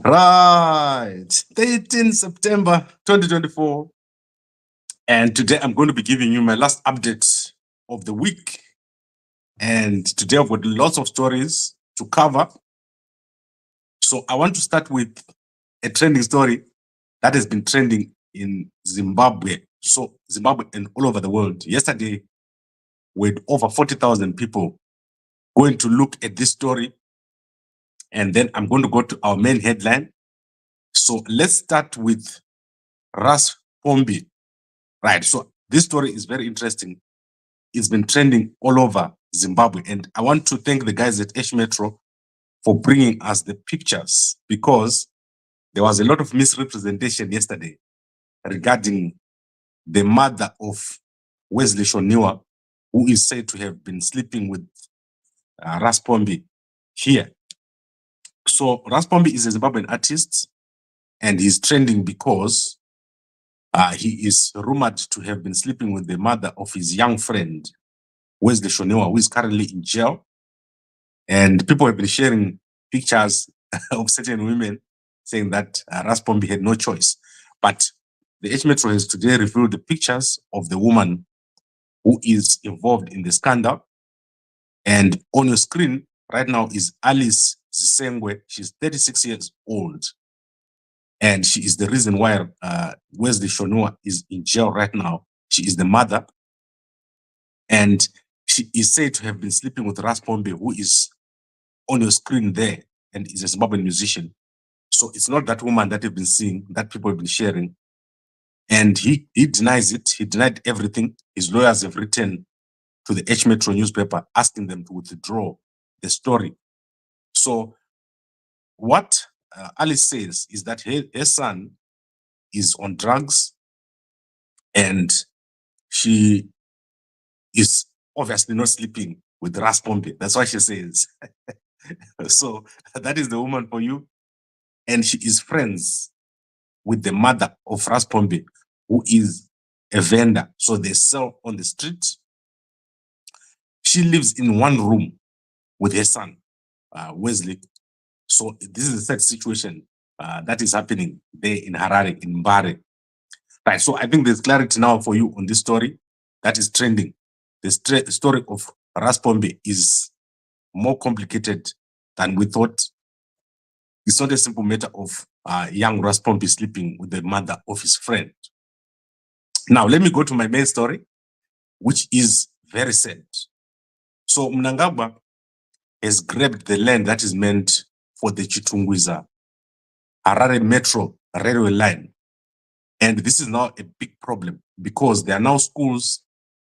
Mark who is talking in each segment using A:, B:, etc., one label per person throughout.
A: Right, 13 September 2024. And today I'm going to be giving you my last update of the week. And today I've got lots of stories to cover. So I want to start with a trending story that has been trending in Zimbabwe. So Zimbabwe and all over the world. Yesterday, with over 40,000 people going to look at this story. And then I'm going to go to our main headline. So let's start with Ras Pompey. Right. So this story is very interesting. It's been trending all over Zimbabwe. And I want to thank the guys at Ash Metro for bringing us the pictures, because there was a lot of misrepresentation yesterday regarding the mother of Wesley Shoniwa, who is said to have been sleeping with Ras Pompey here. So Ras Pompey is a Zimbabwean artist, and he's trending because he is rumored to have been sleeping with the mother of his young friend, Wesley Shoniwa, who is currently in jail. And people have been sharing pictures of certain women saying that Ras Pompey had no choice. But the H Metro has today revealed the pictures of the woman who is involved in the scandal. And on your screen right now is Alice Zisengwe. She's 36 years old. And she is the reason why Wesley Shoniwa is in jail right now. She is the mother. And she is said to have been sleeping with Ras Pompey, who is on your screen there and is a Zimbabwean musician. So it's not that woman that you've been seeing, that people have been sharing. And he denies it. He denied everything. His lawyers have written to the H Metro newspaper asking them to withdraw the story. So what Alice says is that her son is on drugs, and she is obviously not sleeping with Ras Pompey. That's what she says. So that is the woman for you. And she is friends with the mother of Ras Pompey, who is a vendor. So they sell on the street. She lives in one room with her son, Wesley. So this is the sad situation that is happening there in Harare, in Mbare. Right, so I think there's clarity now for you on this story that is trending. The story of Ras Pompey is more complicated than we thought. It's not a simple matter of young Ras Pompey sleeping with the mother of his friend. Now, let me go to my main story, which is very sad. So Mnangagwa has grabbed the land that is meant for the Chitungwiza Harare Metro Railway line. And this is now a big problem because there are now schools,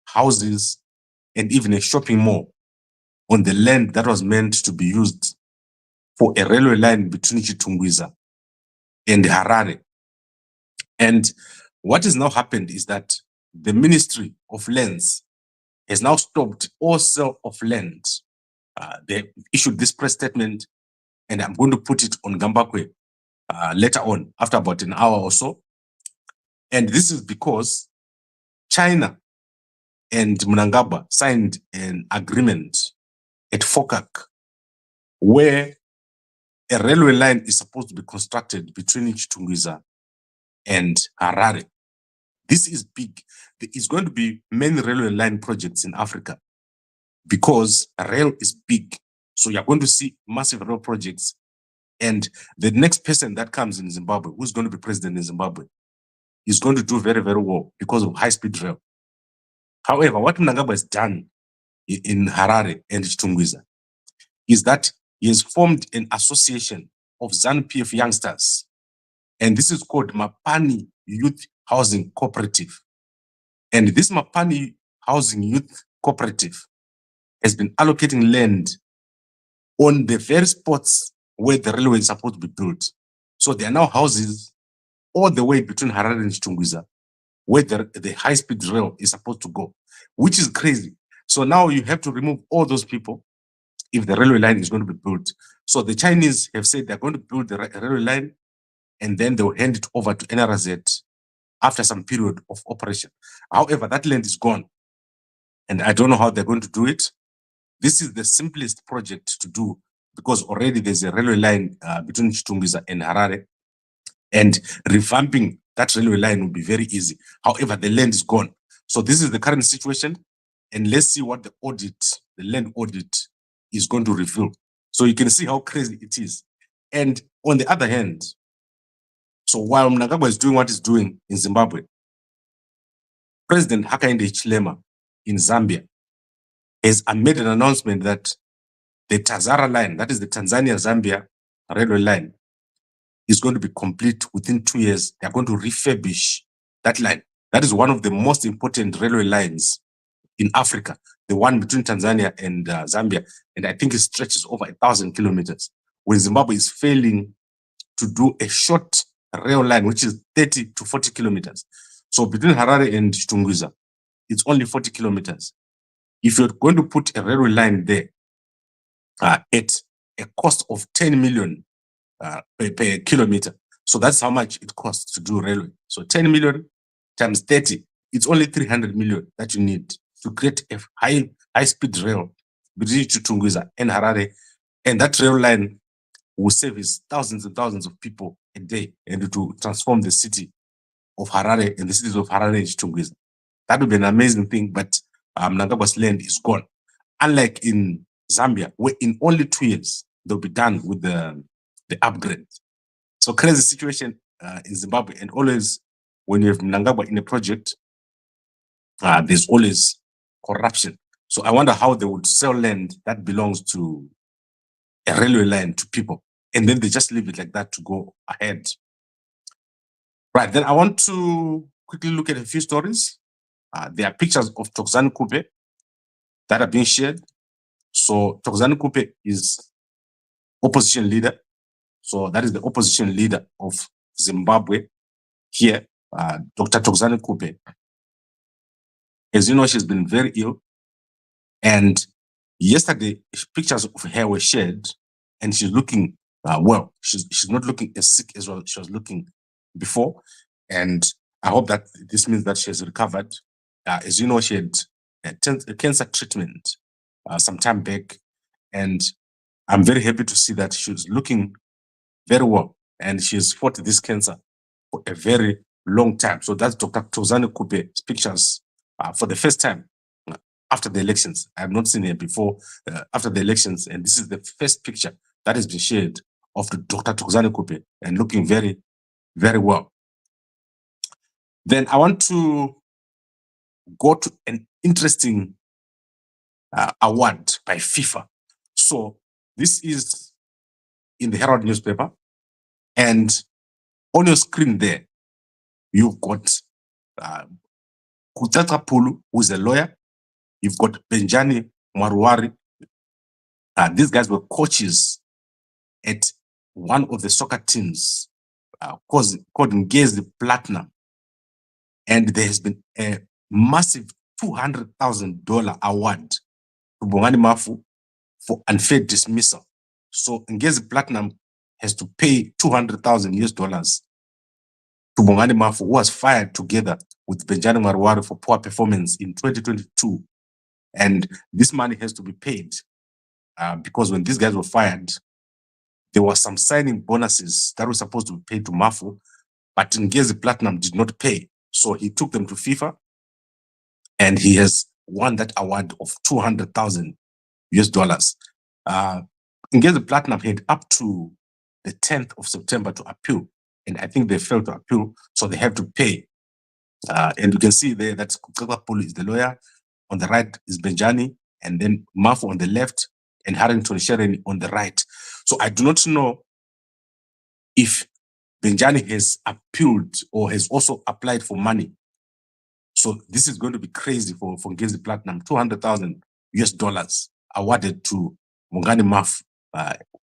A: houses, and even a shopping mall on the land that was meant to be used for a railway line between Chitungwiza and Harare. And what has now happened is that the Ministry of Lands has now stopped all sale of land. They issued this press statement, and I'm going to put it on Gambakwe later on, after about an hour or so. And this is because China and Mnangagwa signed an agreement at FOCAC where a railway line is supposed to be constructed between Chitungwiza and Harare. This is big. There is going to be many railway line projects in Africa because rail is big. So you're going to see massive rail projects. And the next person that comes in Zimbabwe, who's going to be president in Zimbabwe, is going to do very, very well because of high-speed rail. However, what Mnangagwa has done in Harare and Chitungwiza is that he has formed an association of ZANU-PF youngsters. And this is called Mapani Youth Housing Cooperative. And this Mapani Housing Youth Cooperative has been allocating land on the very spots where the railway is supposed to be built. So there are now houses all the way between Harare and Chitungwiza where the high-speed rail is supposed to go, which is crazy. So now you have to remove all those people if the railway line is going to be built. So the Chinese have said they're going to build the railway line, and then they'll hand it over to NRZ after some period of operation. However, that land is gone, and I don't know how they're going to do it. This is the simplest project to do because already there's a railway line between Chitungwiza and Harare, and revamping that railway line will be very easy. However, the land is gone. So this is the current situation, and let's see what the land audit is going to reveal. So you can see how crazy it is. And on the other hand, so while Mnangagwa is doing what he's doing in Zimbabwe, President Hakainde Hichilema in Zambia has made an announcement that the Tazara line, that is the Tanzania-Zambia railway line, is going to be complete within 2 years. They're going to refurbish that line. That is one of the most important railway lines in Africa, the one between Tanzania and Zambia. And I think it stretches over 1,000 kilometers. When Zimbabwe is failing to do a short rail line, which is 30 to 40 kilometers. So between Harare and Chitungwiza, it's only 40 kilometers. If you're going to put a railway line there at a cost of 10 million per kilometer, so that's how much it costs to do railway. So 10 million times 30, it's only 300 million that you need to create a high-speed rail between Chitungwiza and Harare. And that rail line will service thousands and thousands of people a day, and to transform the city of Harare and the cities of Harare and Chitungwiza. That would be an amazing thing, but Mnangagwa's land is gone. Unlike in Zambia, where in only 2 years, they'll be done with the upgrade. So crazy situation in Zimbabwe, and always when you have Mnangagwa in a project, there's always corruption. So I wonder how they would sell land that belongs to a railway line to people, and then they just leave it like that to go ahead. Right, then I want to quickly look at a few stories. There are pictures of Thokozani Kupe that are being shared. So Thokozani Kupe is opposition leader. So that is the opposition leader of Zimbabwe here, Dr. Thokozani Kupe. As you know, she's been very ill. And yesterday, pictures of her were shared, and she's looking well. She's not looking as sick as well she was looking before. And I hope that this means that she has recovered. As you know, she had a cancer treatment some time back. And I'm very happy to see that she's looking very well. And she's fought this cancer for a very long time. So that's Dr. Thokozani Kupe's pictures for the first time after the elections. I have not seen her before after the elections. And this is the first picture that has been shared of Dr. Thokozani Kupe, and looking very, very well. Then I want to go to an interesting award by FIFA. So this is in the Herald newspaper, and on your screen there, you've got Kutata Pulu, who's a lawyer. You've got Benjani Mwaruwari. These guys were coaches at one of the soccer teams called Ngezi Platinum. And there has been a massive $200,000 award to Bongani Mafu for unfair dismissal. So Ngezi Platinum has to pay $200,000 to Bongani Mafu, who was fired together with Benjani Mwaruwari for poor performance in 2022. And this money has to be paid because when these guys were fired, there were some signing bonuses that were supposed to be paid to Mafu, but Ngezi Platinum did not pay. So he took them to FIFA, and he has won that award of $200,000. Ngezi Platinum had up to the 10th of September to appeal, and I think they failed to appeal, so they have to pay. And you can see there that Kutata Pulu is the lawyer. On the right is Benjani, and then Mafu on the left, and Harrington Shereni on the right. So I do not know if Benjani has appealed or has also applied for money. So this is going to be crazy for Ngezi Platinum. $200,000 awarded to Bongani Mafu,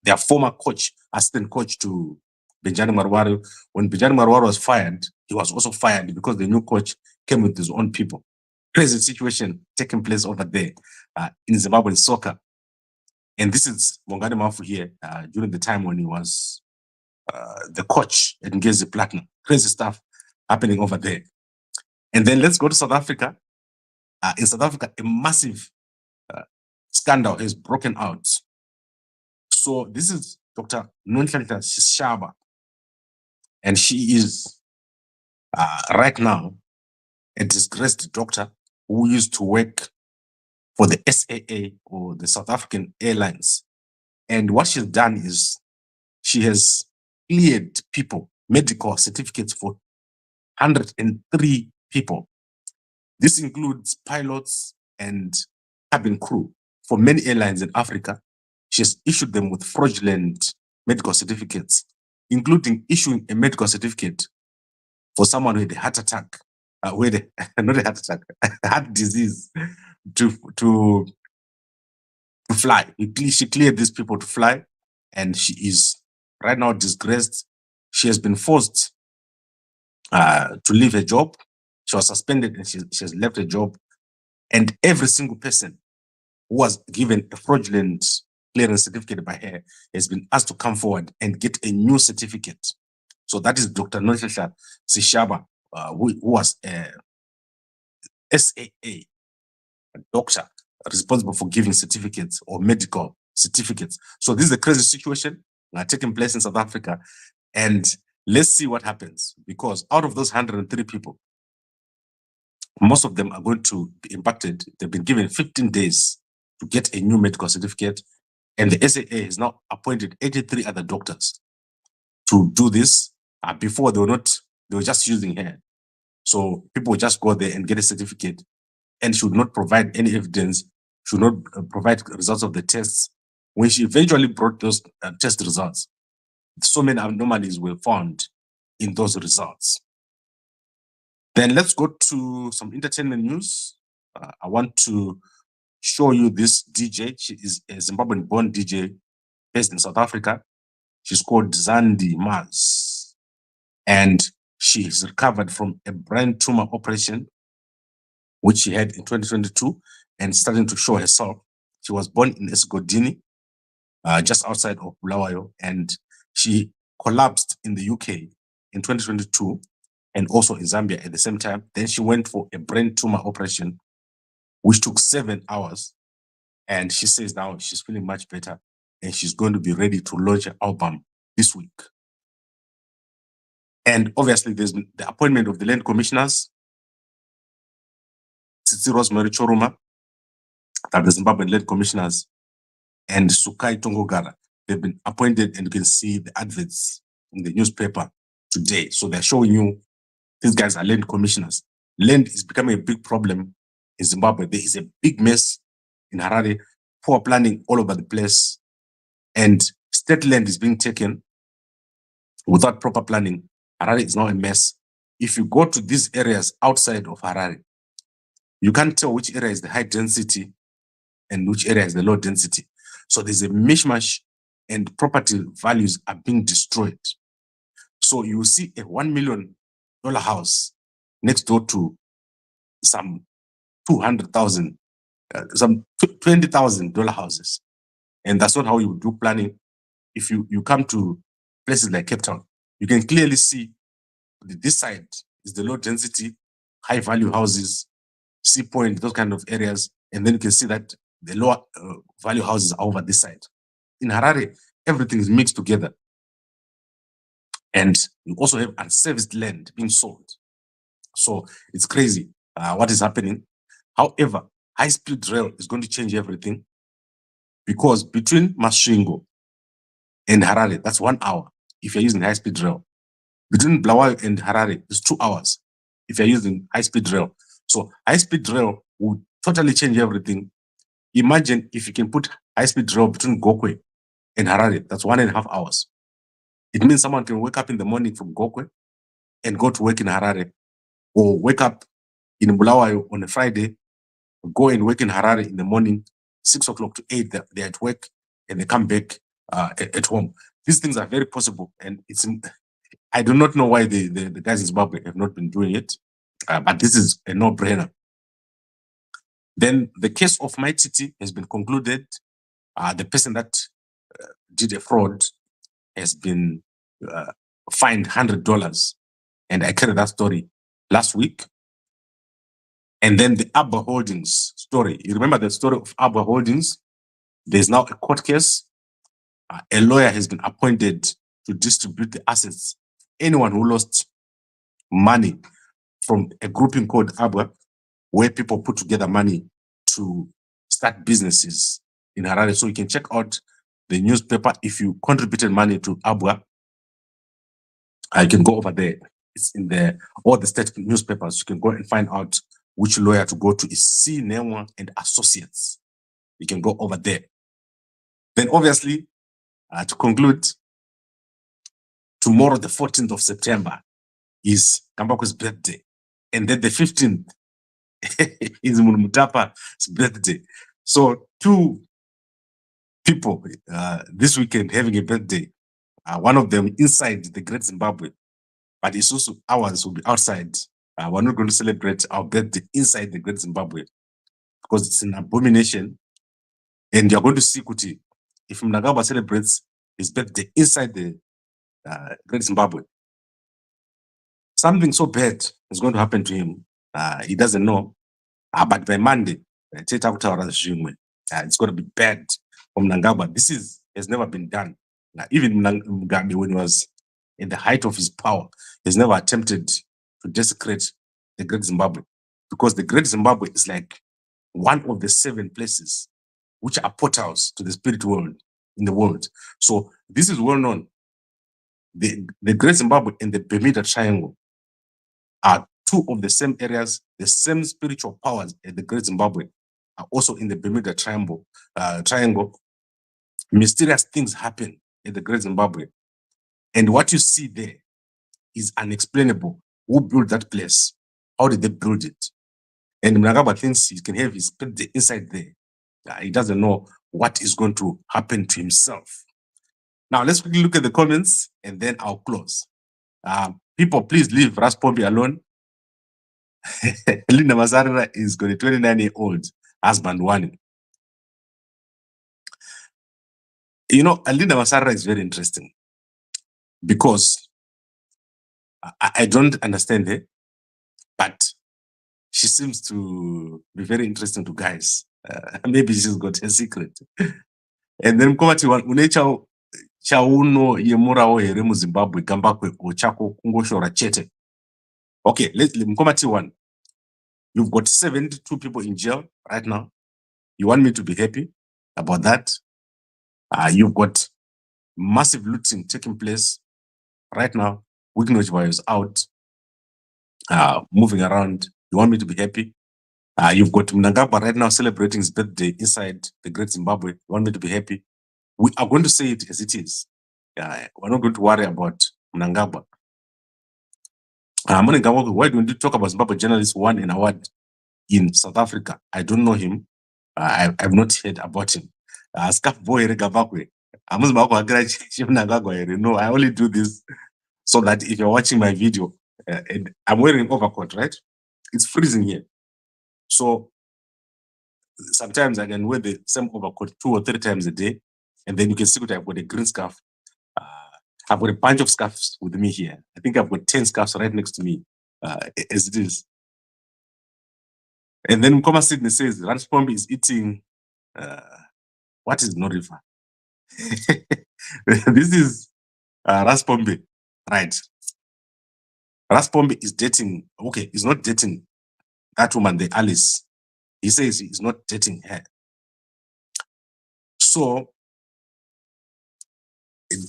A: their former coach, assistant coach to Benjani Mwaruwari. When Benjani Mwaruwari was fired, he was also fired because the new coach came with his own people. Crazy situation taking place over there in Zimbabwean soccer. And this is Bongani Mafu here during the time when he was the coach at Ngezi Platinum. Crazy stuff happening over there. And then let's go to South Africa. In South Africa, a massive scandal has broken out. So this is Dr. Nonhlanhla Sishaba, and she is right now a disgraced doctor who used to work for the SAA, or the South African Airlines. And what she's done is she has cleared people, medical certificates for 103 people. This includes pilots and cabin crew for many airlines in Africa. She has issued them with fraudulent medical certificates, including issuing a medical certificate for someone who had a heart attack, not a heart attack, heart disease, to fly. She cleared these people to fly, and she is right now disgraced. She has been forced to leave her job. She was suspended and she has left her job. And every single person who was given a fraudulent clearance certificate by her has been asked to come forward and get a new certificate. So that is Dr. Nonhlanhla Sishaba, who was a SAA, a doctor responsible for giving certificates or medical certificates. So this is a crazy situation taking place in South Africa. And let's see what happens, because out of those 103 people, most of them are going to be impacted. They've been given 15 days to get a new medical certificate. And the SAA has now appointed 83 other doctors to do this. Before they were just using her. So people would just go there and get a certificate and should not provide any evidence, should not provide results of the tests. When she eventually brought those test results, so many anomalies were found in those results. Then let's go to some entertainment news. I want to show you this DJ. She is a Zimbabwean-born DJ based in South Africa. She's called Zandi Mars, and she is recovered from a brain tumor operation which she had in 2022 and starting to show herself. She was born in Esigodini, just outside of Bulawayo, and she collapsed in the UK in 2022 and also in Zambia at the same time. Then she went for a brain tumor operation, which took 7 hours. And she says now she's feeling much better and she's going to be ready to launch an album this week. And obviously, there's the appointment of the land commissioners, Tsitsi Rosemary Choruma, that the Zimbabwean land commissioners, and Sukai Tongogara. They've been appointed, and you can see the adverts in the newspaper today. So they're showing you these guys are land commissioners. Land is becoming a big problem in Zimbabwe. There is a big mess in Harare, poor planning all over the place, and state land is being taken without proper planning. Harare is now a mess. If you go to these areas outside of Harare, you can't tell which area is the high density and which area is the low density. So there's a mishmash and property values are being destroyed. So you will see a $1 million house next door to some 200,000, some $20,000 houses. And that's not how you do planning. If you come to places like Cape Town, you can clearly see this side is the low density, high value houses, Sea Point, those kind of areas. And then you can see that the lower value houses are over this side. In Harare, everything is mixed together. And you also have unserviced land being sold. So it's crazy what is happening. However, high-speed rail is going to change everything, because between Masvingo and Harare, that's 1 hour if you're using high-speed rail. Between Bulawayo and Harare, it's 2 hours if you're using high-speed rail. So high-speed rail will totally change everything. Imagine if you can put high-speed rail between Gokwe and Harare, that's 1.5 hours. It means someone can wake up in the morning from Gokwe and go to work in Harare, or wake up in Bulawayo on a Friday, go and work in Harare in the morning, 6 o'clock to 8, they're at work, and they come back at home. These things are very possible, and I do not know why the guys in Zimbabwe have not been doing it, but this is a no-brainer. Then the case of My Titi has been concluded. The person that did a fraud has been fined $100, and I carried that story last week. And then the Abba Holdings story. You remember the story of Abba Holdings? There's now a court case A lawyer has been appointed to distribute the assets. Anyone who lost money from a grouping called ABWA, where people put together money to start businesses in Harare. So you can check out the newspaper. If you contributed money to ABWA, I can go over there. It's in all the state newspapers. You can go and find out which lawyer to go to. Is C. Nemwa and Associates. You can go over there. Then obviously, to conclude, tomorrow, the 14th of September, is Kambakwe's birthday. And then the 15th is Mutapa's birthday. So two people this weekend having a birthday. One of them inside the Great Zimbabwe, but it's also ours will be outside. We're not going to celebrate our birthday inside the Great Zimbabwe because it's an abomination. And you're going to see Kuti, if Mnangagwa celebrates his birthday inside the Great Zimbabwe, something so bad is going to happen to him. He doesn't know. But by Monday, it's going to be bad for Mnangagwa. This has never been done. Even Mugabe, when he was in the height of his power, has never attempted to desecrate the Great Zimbabwe, because the Great Zimbabwe is like one of the 7 places which are portals to the spirit world in the world. So this is well known. The Great Zimbabwe and the Bermuda Triangle are 2 of the same areas. The same spiritual powers at the Great Zimbabwe are also in the Bermuda Triangle. Mysterious things happen in the Great Zimbabwe. And what you see there is unexplainable. Who built that place? How did they build it? And Mnangagwa thinks he can have his birthday inside there. He doesn't know what is going to happen to himself. Now, let's quickly look at the comments and then I'll close. People, please leave Ras Pompey alone. Linda Mazarra is got a 29-year-old husband, one. You know, Linda Mazarra is very interesting because I don't understand her, but she seems to be very interesting to guys. Maybe she's got a secret. And then Mkomati unecha chauno yemurawo here mu Zimbabwe gambakwe ochako kungoshora chete. Okay, Mkomati 1. You've got 72 people in jail right now. You want me to be happy about that? You've got massive looting taking place right now. Wikinojwa is out, moving around. You want me to be happy? You've got Mnangagwa right now celebrating his birthday inside the Great Zimbabwe. You want me to be happy? We are going to say it as it is. We're not going to worry about Mnangagwa. Mnangagwa, why don't you talk about Zimbabwe journalist won an award in South Africa? I don't know him. I've not heard about him. Scarf boy Regabakwe. No, I only do this so that if you're watching my video, and I'm wearing an overcoat, right? It's freezing here. So sometimes I can wear the same overcoat 2 or 3 times a day, and then you can see that I've got a green scarf. I've got a bunch of scarves with me here. I think I've got 10 scarves right next to me, as it is. And then Mkoma Sydney says, Ras Pompey is eating, what is Norifa? This is Ras Pompey, right? Ras Pompey is dating, okay, he's not dating that woman, the Alice. He says he's not dating her. So,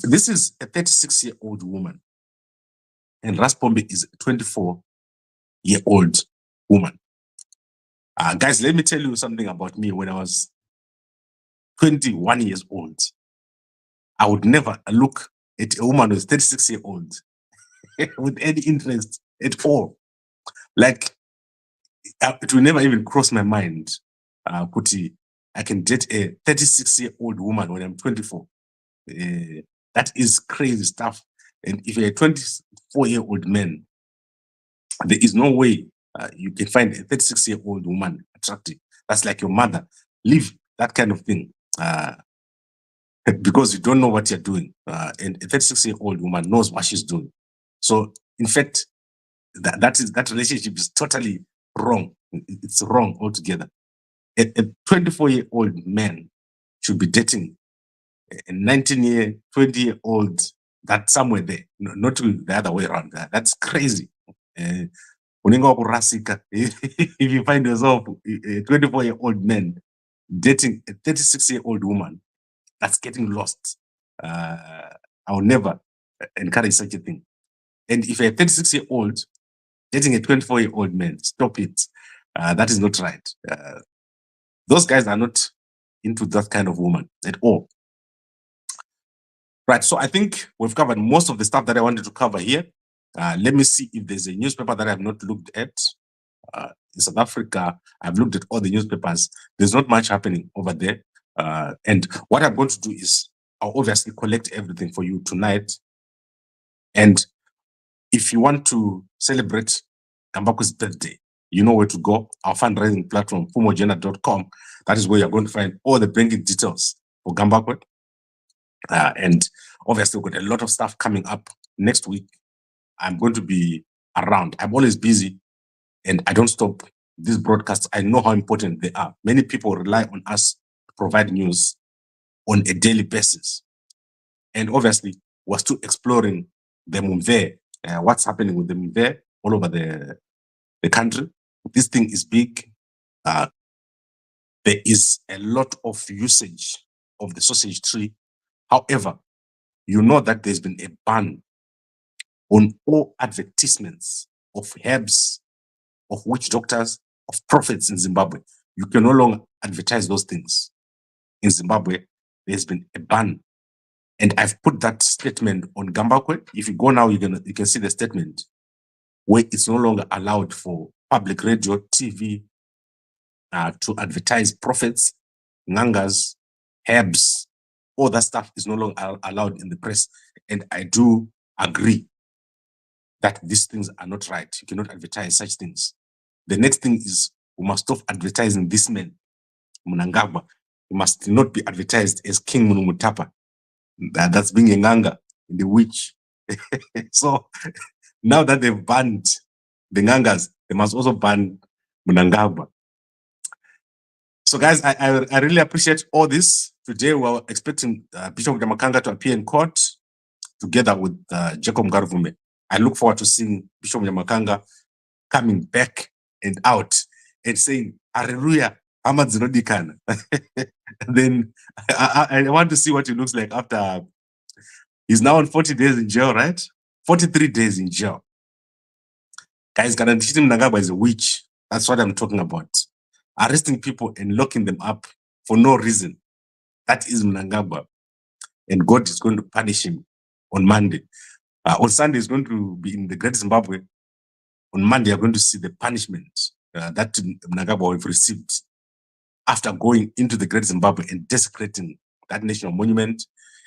A: this is a 36-year-old woman, and Ras Pompey is a 24-year-old woman. Guys, let me tell you something about me. When I was 21 years old, I would never look at a woman who's 36-year-old with any interest at all. Like, it will never even cross my mind, Kuti, I can date a 36-year-old woman when I'm 24. That is crazy stuff. And if you're a 24-year-old man, there is no way you can find a 36-year-old woman attractive. That's like your mother. Leave that kind of thing because you don't know what you're doing. And a 36-year-old woman knows what she's doing. So, in fact, that relationship is totally wrong. It's wrong altogether. A 24-year-old man should be dating a 19-year, 20-year-old, that's somewhere there, not the other way around. That's crazy. If you find yourself a 24-year-old man dating a 36-year-old woman, that's getting lost. I'll never encourage such a thing. And if you're a 36-year-old dating a 24-year-old man, stop it. That is not right. Those guys are not into that kind of woman at all. Right, so I think we've covered most of the stuff that I wanted to cover here. Let me see if there's a newspaper that I have not looked at. In South Africa, I've looked at all the newspapers. There's not much happening over there. And what I'm going to do is I'll obviously collect everything for you tonight. And if you want to celebrate Gambakwe's birthday, you know where to go. Our fundraising platform, fumogena.com. That is where you're going to find all the banking details for Gambakwe. And obviously, we've got a lot of stuff coming up next week. I'm going to be around. I'm always busy and I don't stop these broadcasts. I know how important they are. Many people rely on us to provide news on a daily basis. And obviously, we're still exploring the Mumve, what's happening with the Mumve all over the country. This thing is big. There is a lot of usage of the sausage tree. However, you know that there's been a ban on all advertisements of herbs, of witch doctors, of prophets in Zimbabwe. You can no longer advertise those things. In Zimbabwe, there's been a ban. And I've put that statement on Gambakwe. If you go now, you can see the statement where it's no longer allowed for public radio, TV to advertise prophets, ngangas, herbs. All that stuff is no longer allowed in the press. And I do agree that these things are not right. You cannot advertise such things. The next thing is we must stop advertising this man, Mnangagwa. He must not be advertised as King Munumutapa. That's being a nganga, the witch. So now that they've banned the ngangas, they must also ban Mnangagwa. So guys, I really appreciate all this. Today we are expecting Bishop Nyamakanga to appear in court together with Jacob Ngaruvume. I look forward to seeing Bishop Nyamakanga coming back and out and saying, Hallelujah, Ahmad Zinodikana. Then I want to see what he looks like after. He's now on 40 days in jail, right? 43 days in jail. Guys, Mnangagwa is a witch. That's what I'm talking about. Arresting people and locking them up for no reason. That is Mnangagwa. And God is going to punish him on Monday. On Sunday, he's going to be in the Great Zimbabwe. On Monday, you're going to see the punishment that Mnangagwa have received after going into the Great Zimbabwe and desecrating that national monument.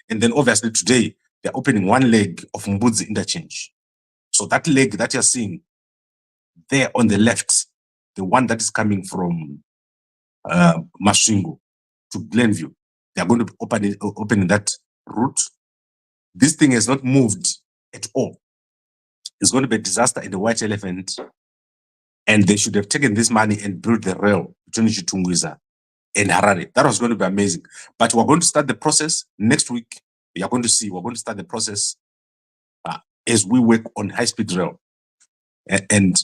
A: And then obviously today, they're opening one leg of Mbudzi interchange. So that leg that you're seeing there on the left, the one that is coming from Masvingo to Glenview, they're going to be opening that route. This thing has not moved at all. It's going to be a disaster in the White Elephant. And they should have taken this money and built the rail between Chitungwiza and Harare. That was going to be amazing. But we're going to start the process next week. You're going to see, we're going to start the process as we work on high-speed rail. And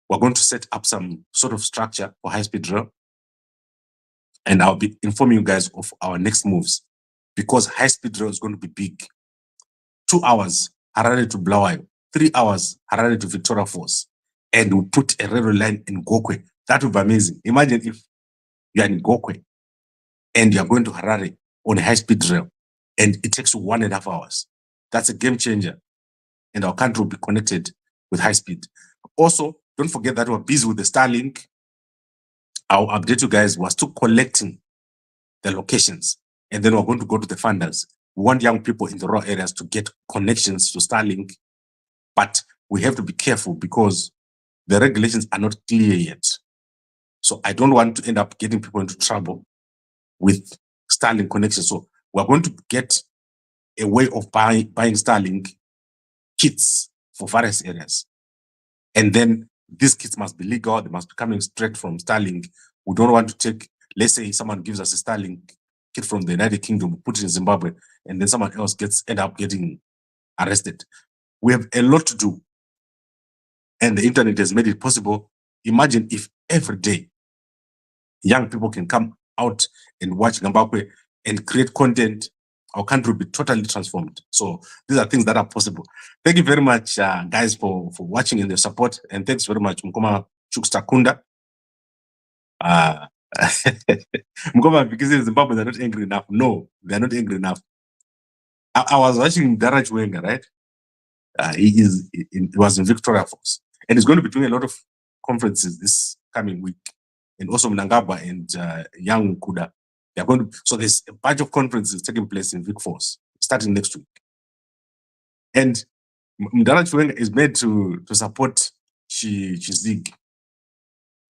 A: we're going to set up some sort of structure for high-speed rail. And I'll be informing you guys of our next moves because high-speed rail is going to be big. 2 hours, Harare to Bulawayo. 3 hours, Harare to Victoria Falls. And we put a railway line in Gokwe. That would be amazing. Imagine if you're in Gokwe and you're going to Harare on a high-speed rail and it takes you 1.5 hours. That's a game changer. And our country will be connected with high speed. Also, don't forget that we're busy with the Starlink. I'll update you guys. We're still collecting the locations. And then we're going to go to the funders. We want young people in the rural areas to get connections to Starlink. But we have to be careful because the regulations are not clear yet. So I don't want to end up getting people into trouble with Starlink connection. So we're going to get a way of buying Starlink kits for various areas. And then these kits must be legal. They must be coming straight from Starlink. We don't want to take, let's say someone gives us a Starlink it from the United Kingdom, put it in Zimbabwe, and then someone else end up getting arrested. We have a lot to do. And the internet has made it possible. Imagine if every day young people can come out and watch Zimbabwe and create content, our country will be totally transformed. So these are things that are possible. Thank you very much, guys, for watching and the support. And thanks very much, Mkoma Chukstakunda. Mkoma, because in Zimbabwe, they're not angry enough. No, they're not angry enough. I was watching Daraj Wenger, right? He was in Victoria Falls. And he's going to be doing a lot of conferences this coming week. And also Mnangagwa and Young Kuda. They're going to, so there's a bunch of conferences taking place in Vic Falls starting next week. And Mdaraj Wenger is made to support Zig.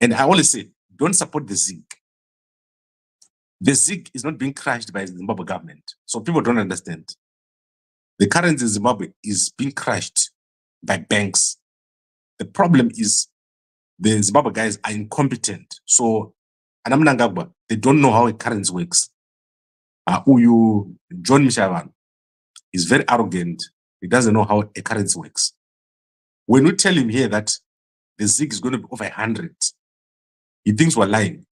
A: And I always say, don't support the Zig. The Zig is not being crushed by the Zimbabwe government. So people don't understand. The currency in Zimbabwe is being crushed by banks. The problem is the Zimbabwe guys are incompetent. So, Mnangagwa, they don't know how a currency works. Uyu John Mishavan is very arrogant. He doesn't know how a currency works. When we tell him here that the Zig is going to be over 100, he thinks we're lying.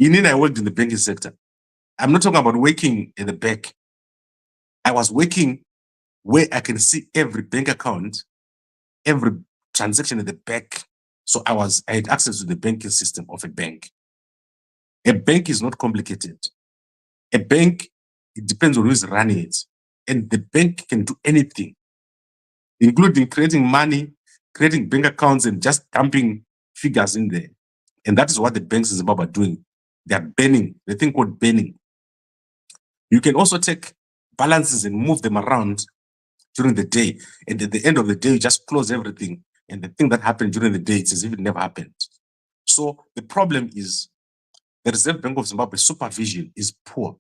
A: I worked in the banking sector. I'm not talking about working in the bank. I was working where I can see every bank account, every transaction in the bank. So I had access to the banking system of a bank. A bank is not complicated. A bank, it depends on who's running it. And the bank can do anything, including creating money, creating bank accounts, and just dumping figures in there. And that is what the banks in Zimbabwe are doing. They are banning, the thing called banning. You can also take balances and move them around during the day. And at the end of the day, you just close everything. And the thing that happened during the day, it's as if it never happened. So the problem is the Reserve Bank of Zimbabwe supervision is poor.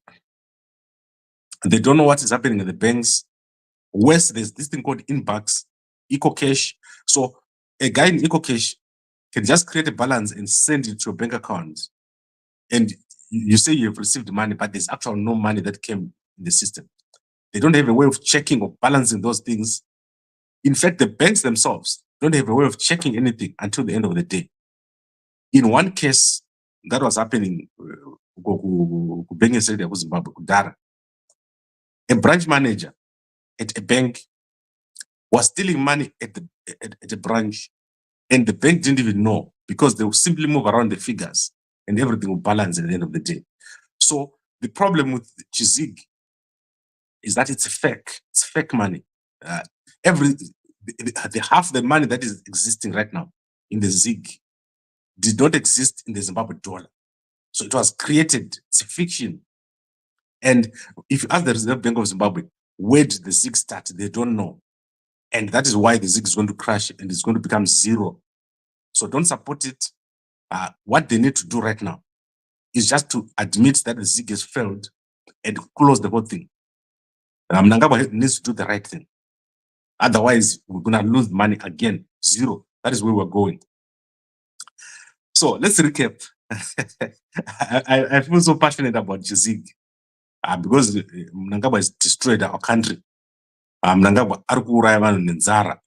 A: They don't know what is happening in the banks. Worse, there's this thing called inbox, EcoCash. So a guy in EcoCash can just create a balance and send it to your bank account. And you say you've received money, but there's actually no money that came in the system. They don't have a way of checking or balancing those things. In fact, the banks themselves don't have a way of checking anything until the end of the day. In one case, that was happening in Zimbabwe, Kudara. A branch manager at a bank was stealing money at the branch, and the bank didn't even know because they would simply move around the figures and everything will balance at the end of the day. So the problem with Zig is that it's fake. It's fake money. The half the money that is existing right now in the Zig did not exist in the Zimbabwe dollar. So it was created. It's a fiction. And if you ask the Reserve Bank of Zimbabwe, where did the Zig start? They don't know. And that is why the Zig is going to crash and it's going to become zero. So don't support it. What they need to do right now is just to admit that the Zig has failed and close the whole thing. Mnangagwa needs to do the right thing. Otherwise, we're going to lose money again. Zero. That is where we're going. So let's recap. I feel so passionate about Zig because Mnangagwa has destroyed our country. Mnangagwa arikuuraya vanhu nenzara.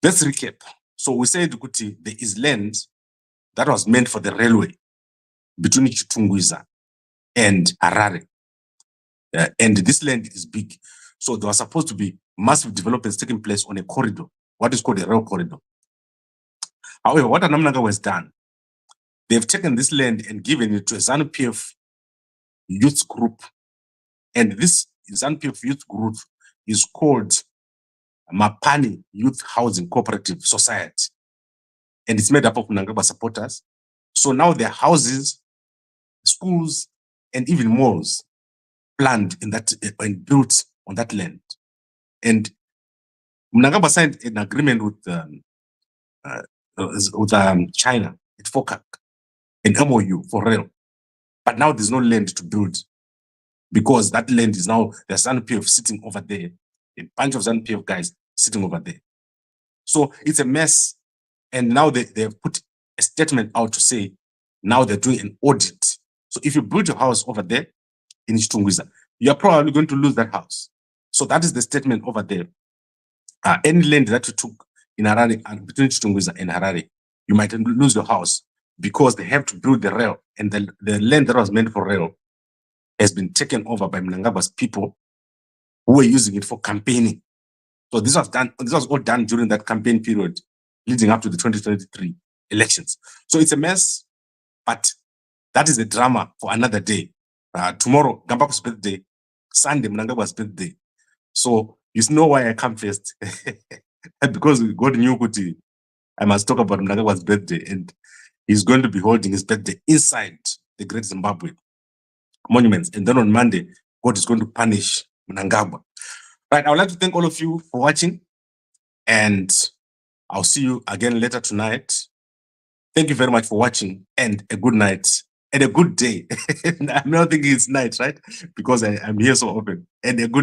A: Let's recap. So we said kuti there is land that was meant for the railway between Chitungwiza and Harare. And this land is big. So there was supposed to be massive developments taking place on a corridor, what is called a rail corridor. However, what Mnangagwa has done, they've taken this land and given it to a ZANU-PF youth group. And this ZANU-PF youth group is called Mapani Youth Housing Co-operative Society. And it's made up of Mnangagwa supporters. So now there are houses, schools, and even malls planned in that and built on that land. And Mnangagwa signed an agreement with China at FOCAC, an MOU for rail. But now there's no land to build because that land is now the ZANU-PF sitting over there, a bunch of ZANU-PF guys sitting over there. So it's a mess. And now they've put a statement out to say now they're doing an audit. So if you build your house over there, in Chitungwiza, you are probably going to lose that house. So that is the statement over there. Any land that you took in Harare, between Chitungwiza and Harare, you might lose your house because they have to build the rail, and the land that was meant for rail has been taken over by Mnangagwa's people who were using it for campaigning. So this was all done during that campaign period leading up to the 2023 elections. So it's a mess, but that is a drama for another day. Tomorrow, Gambaku's birthday, Sunday, Mnangagwa's birthday. So you know why I come first. Because God knew Kuti, I must talk about Mnangagwa's birthday, and he's going to be holding his birthday inside the Great Zimbabwe monuments. And then on Monday, God is going to punish Mnangagwa. Right, I would like to thank all of you for watching, and I'll see you again later tonight. Thank you very much for watching, and a good night and a good day. I'm not thinking it's night, right? Because I'm here so often. And a good